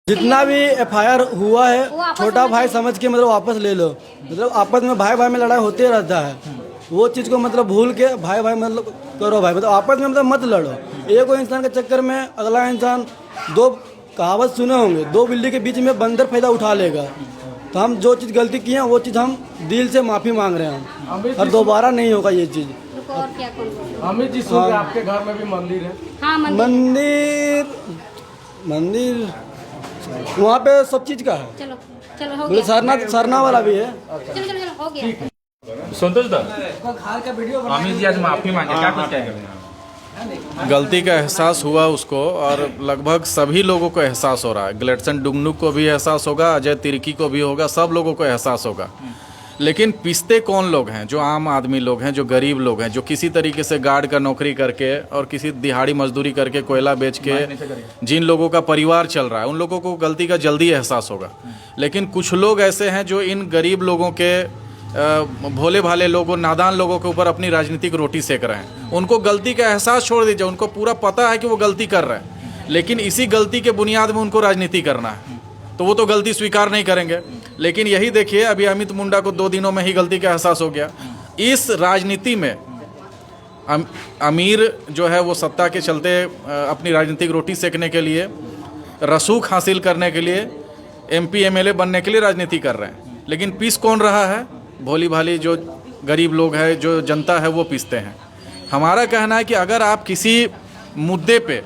जितना भी एफआईआर हुआ है छोटा भाई समझ के मतलब वापस ले लो। मतलब आपस में भाई भाई में लड़ाई होते रहता है, वो चीज़ को मतलब भूल के भाई भाई मतलब करो भाई, मतलब आपस में मतलब मत लड़ो। एक इंसान के चक्कर में अगला इंसान, दो कहावत सुने होंगे, दो बिल्ली के बीच में बंदर फायदा उठा लेगा। तो हम जो चीज़ गलती की है वो चीज़ हम दिल से माफ़ी मांग रहे हैं और दोबारा नहीं होगा ये चीज़। और क्या करूँ? अमित जी सुन आपके घर में भी मंदिर है? हाँ मंदिर वहाँ पे सब चीज़ का है। चलो चलो हो बोले गया। सरना वाला भी है। चलो चलो चलो हो गया। संतोष दा, अमित जी आज माफी मांगे, क्या कुछ कहेंगे? गलती का एहसास हुआ उसको, और लगभग सभी लोगों को एहसास हो रहा है। ग्लेडसन डुगनुक को भी एहसास होगा, अजय तिर्की को भी होगा, सब लोगों को एहसास होगा। लेकिन पिसते कौन लोग हैं? जो आम आदमी लोग हैं, जो गरीब लोग हैं, जो किसी तरीके से गार्ड का नौकरी करके और किसी दिहाड़ी मजदूरी करके, कोयला बेच के जिन लोगों का परिवार चल रहा है, उन लोगों को गलती का जल्दी एहसास होगा। लेकिन कुछ लोग ऐसे हैं जो इन गरीब लोगों के, भोले भाले लोगों, नादान लोगों के ऊपर अपनी राजनीतिक रोटी सेक रहे हैं। उनको गलती का एहसास छोड़ दीजिए, उनको पूरा पता है कि वो गलती कर रहे हैं, लेकिन इसी गलती के बुनियाद में उनको राजनीति करना है, तो वो तो गलती स्वीकार नहीं करेंगे। लेकिन यही देखिए, अभी अमित मुंडा को 2 दिनों में ही गलती का एहसास हो गया। इस राजनीति में अमीर जो है वो सत्ता के चलते अपनी राजनीतिक रोटी सेकने के लिए, रसूख हासिल करने के लिए, MP MLA बनने के लिए राजनीति कर रहे हैं। लेकिन पीस कौन रहा है? भोली भाली जो गरीब लोग हैं, जो जनता है, वो पीसते हैं। हमारा कहना है कि अगर आप किसी मुद्दे पे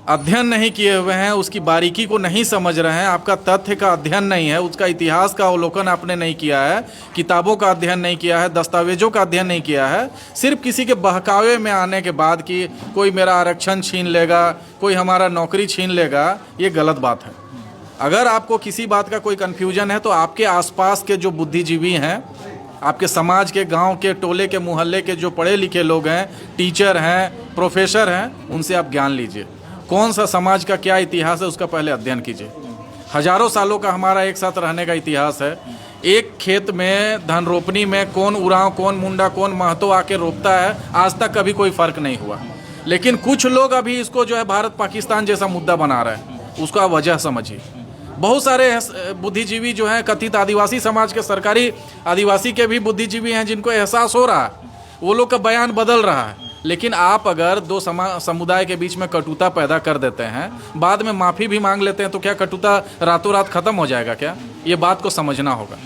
अध्ययन नहीं किए हुए हैं, उसकी बारीकी को नहीं समझ रहे हैं, आपका तथ्य का अध्ययन नहीं है, उसका इतिहास का अवलोकन आपने नहीं किया है, किताबों का अध्ययन नहीं किया है, दस्तावेजों का अध्ययन नहीं किया है, सिर्फ किसी के बहकावे में आने के बाद कि कोई मेरा आरक्षण छीन लेगा, कोई हमारा नौकरी छीन लेगा, ये गलत बात है। अगर आपको किसी बात का कोई कन्फ्यूजन है तो आपके आसपास के जो बुद्धिजीवी हैं, आपके समाज के, गांव के, टोले के, मोहल्ले के जो पढ़े लिखे लोग हैं, टीचर हैं, प्रोफेसर हैं, उनसे आप ज्ञान लीजिए। कौन सा समाज का क्या इतिहास है उसका पहले अध्ययन कीजिए। हजारों सालों का हमारा एक साथ रहने का इतिहास है। एक खेत में धन रोपनी में कौन उरांव, कौन मुंडा, कौन महतो आके रोपता है, आज तक कभी कोई फर्क नहीं हुआ। लेकिन कुछ लोग अभी इसको जो है भारत पाकिस्तान जैसा मुद्दा बना रहे हैं, उसका वजह समझिए। बहुत सारे बुद्धिजीवी जो हैं, कथित आदिवासी समाज के, सरकारी आदिवासी के भी बुद्धिजीवी हैं, जिनको एहसास हो रहा है, वो लोग का बयान बदल रहा है। लेकिन आप अगर दो समुदाय के बीच में कटुता पैदा कर देते हैं, बाद में माफ़ी भी मांग लेते हैं, तो क्या कटुता रातों रात खत्म हो जाएगा क्या? ये बात को समझना होगा।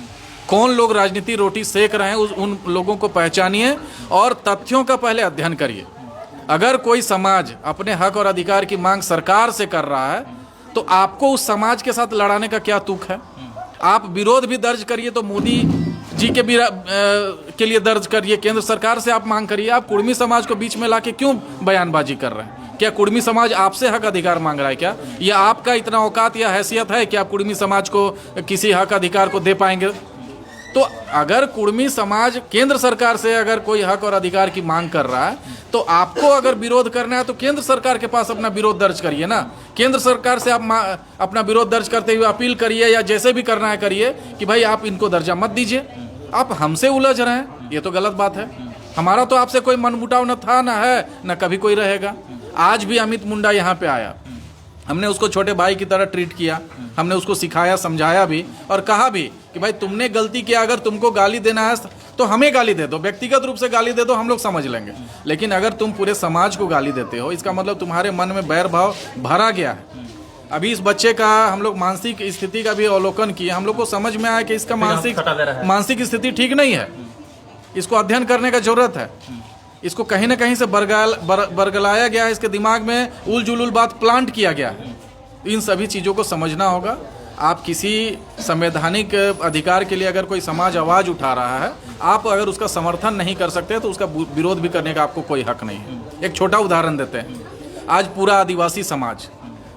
कौन लोग राजनीति रोटी सेक रहे हैं, उन लोगों को पहचानिए और तथ्यों का पहले अध्ययन करिए। अगर कोई समाज अपने हक और अधिकार की मांग सरकार से कर रहा है, तो आपको उस समाज के साथ लड़ाने का क्या तुक है? आप विरोध भी दर्ज करिए तो मोदी जी के भी के लिए दर्ज करिए, केंद्र सरकार से आप मांग करिए। आप कुर्मी समाज को बीच में लाके क्यों बयानबाजी कर रहे हैं? क्या कुर्मी समाज आपसे हक अधिकार मांग रहा है क्या? या आपका इतना औकात या हैसियत है कि आप कुर्मी समाज को किसी हक अधिकार को दे पाएंगे? तो अगर कुर्मी समाज केंद्र सरकार से अगर कोई हक और अधिकार की मांग कर रहा है, तो आपको अगर विरोध करना है तो केंद्र सरकार के पास अपना विरोध दर्ज करिए ना। केंद्र सरकार से आप अपना विरोध दर्ज करते हुए अपील करिए, या जैसे भी करना है करिए कि भाई आप इनको दर्जा मत दीजिए। आप हमसे उलझ रहे हैं, ये तो गलत बात है। हमारा तो आपसे कोई मनमुटाव न था, न है, न कभी कोई रहेगा। आज भी अमित मुंडा यहाँ पे आया, हमने उसको छोटे भाई की तरह ट्रीट किया, हमने उसको सिखाया, समझाया भी और कहा भी कि भाई तुमने गलती किया, अगर तुमको गाली देना है तो हमें गाली दे दो, व्यक्तिगत रूप से गाली दे दो, हम लोग समझ लेंगे। लेकिन अगर तुम पूरे समाज को गाली देते हो, इसका मतलब तुम्हारे मन में बैर भाव भरा गया है। अभी इस बच्चे का हम लोग मानसिक स्थिति का भी अवलोकन किए, हम लोग को समझ में आया कि इसका मानसिक स्थिति ठीक नहीं है। इसको अध्ययन करने का जरूरत है। इसको कहीं ना कहीं से बरगलाया गया है, इसके दिमाग में उल जुलूल बात प्लांट किया गया है। इन सभी चीज़ों को समझना होगा। आप किसी संवैधानिक अधिकार के लिए अगर कोई समाज आवाज़ उठा रहा है, आप अगर उसका समर्थन नहीं कर सकते तो उसका विरोध भी करने का आपको कोई हक नहीं है। एक छोटा उदाहरण देते हैं। आज पूरा आदिवासी समाज,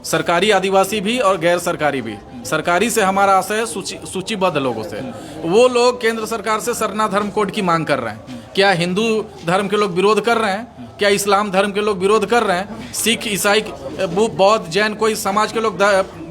सरकारी आदिवासी भी और गैर सरकारी भी, सरकारी से हमारा आशय है सूचीबद्ध लोगों से, वो लोग केंद्र सरकार से सरना धर्म कोड की मांग कर रहे हैं। क्या हिंदू धर्म के लोग विरोध कर रहे हैं? क्या इस्लाम धर्म के लोग विरोध कर रहे हैं? सिख, ईसाई, बौद्ध, जैन, कोई समाज के लोग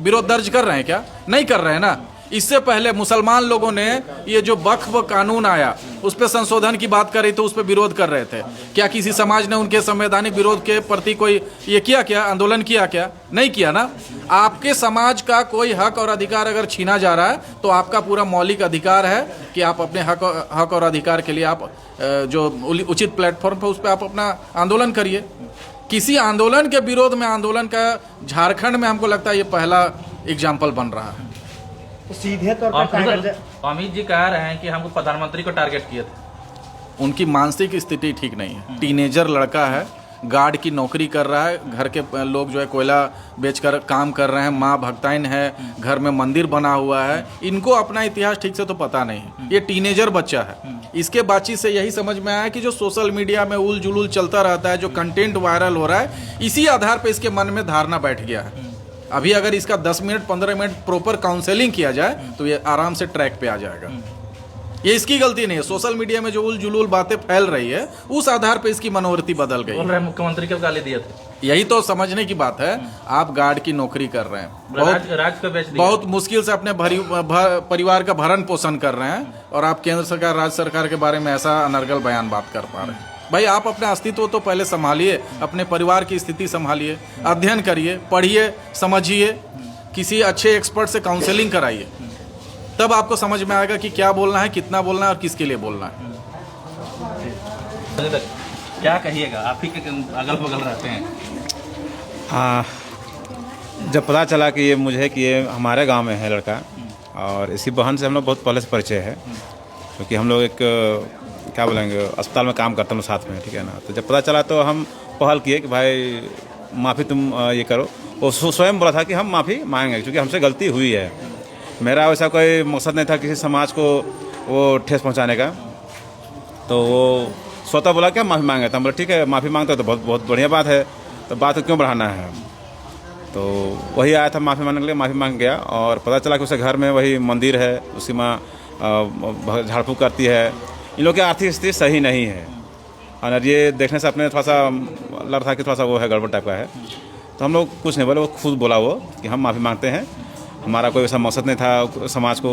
विरोध दर्ज कर रहे हैं क्या? नहीं कर रहे हैं ना। इससे पहले मुसलमान लोगों ने ये जो वक्फ कानून आया उस पर संशोधन की बात कर रही थी, उस पर विरोध कर रहे थे। क्या किसी समाज ने उनके संवैधानिक विरोध के प्रति कोई ये किया क्या, आंदोलन किया क्या? नहीं किया ना। आपके समाज का कोई हक और अधिकार अगर छीना जा रहा है तो आपका पूरा मौलिक अधिकार है कि आप अपने हक और अधिकार के लिए आप जो उचित प्लेटफॉर्म पर उस पर आप अपना आंदोलन करिए। किसी आंदोलन के विरोध में आंदोलन का झारखंड में हमको लगता है ये पहला एग्जाम्पल बन रहा है। सीधे तौर पर अमित जी कह रहे हैं कि हमको प्रधानमंत्री को टारगेट किए थे। उनकी मानसिक स्थिति ठीक नहीं है। टीनेजर लड़का है, गार्ड की नौकरी कर रहा है, घर के लोग जो है कोयला बेचकर काम कर रहे हैं, माँ भक्ताइन है, घर में मंदिर बना हुआ है। इनको अपना इतिहास ठीक से तो पता नहीं है। ये टीनेजर बच्चा है। इसके बातचीत से यही समझ में आया कि जो सोशल मीडिया में उल जुलूल चलता रहता है, जो कंटेंट वायरल हो रहा है, इसी आधार पर इसके मन में धारणा बैठ गया है। अभी अगर इसका 10 मिनट 15 मिनट प्रॉपर काउंसलिंग किया जाए तो ये आराम से ट्रैक पे आ जाएगा। ये इसकी गलती नहीं है। सोशल मीडिया में जो उल जुलूल बातें फैल रही है उस आधार पे इसकी मनोवृत्ति बदल गई। बोल रहे हैं मुख्यमंत्री को गाली दिए थे। यही तो समझने की बात है। आप गार्ड की नौकरी कर रहे हैं, राज को बेच दिया। बहुत मुश्किल से अपने परिवार का भरण पोषण कर रहे हैं और आप केंद्र सरकार राज्य सरकार के बारे में ऐसा अनर्गल बयान बात कर पा रहे हैं। भाई आप अपना अस्तित्व तो पहले संभालिए, अपने परिवार की स्थिति संभालिए, अध्ययन करिए, पढ़िए, समझिए, किसी अच्छे एक्सपर्ट से काउंसलिंग कराइए, तब आपको समझ में आएगा कि क्या बोलना है, कितना बोलना है और किसके लिए बोलना है। क्या कहिएगा, आप ही के अगल बगल रहते हैं। जब पता चला कि ये हमारे गांव में है लड़का, और इसी बहन से हम लोग बहुत पहले से परिचय है, क्योंकि हम लोग एक क्या बोलेंगे अस्पताल में काम करते हैं साथ में, ठीक है ना। तो जब पता चला तो हम पहल किए कि भाई माफ़ी तुम ये करो। वो स्वयं बोला था कि हम माफ़ी मांगेंगे क्योंकि हमसे गलती हुई है। मेरा वैसा कोई मकसद नहीं था किसी समाज को वो ठेस पहुंचाने का। तो वो स्वतः बोला कि हम माफ़ी मांगे। तो हम बोले ठीक है, माफ़ी मांगते तो बहुत बढ़िया बात है, तो बात को क्यों बढ़ाना है। तो वही आया था माफ़ी मांगने के लिए, माफ़ी मांग गया। और पता चला कि उसके घर में वही मंदिर है, उसकी माँ झाड़ फूँक करती है। इन लोगों की आर्थिक स्थिति सही नहीं है और ये देखने से अपने थोड़ा सा लग था कि थोड़ा सा वो है, गड़बड़ टाइप का है। तो हम लोग कुछ नहीं बोले, वो खुद बोला वो कि हम माफ़ी मांगते हैं, हमारा कोई ऐसा मकसद नहीं था समाज को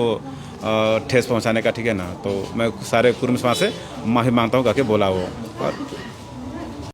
ठेस पहुंचाने का, ठीक है ना। तो मैं सारे कुर्म समाज से माफ़ी मांगता हूँ करके बोला वो। और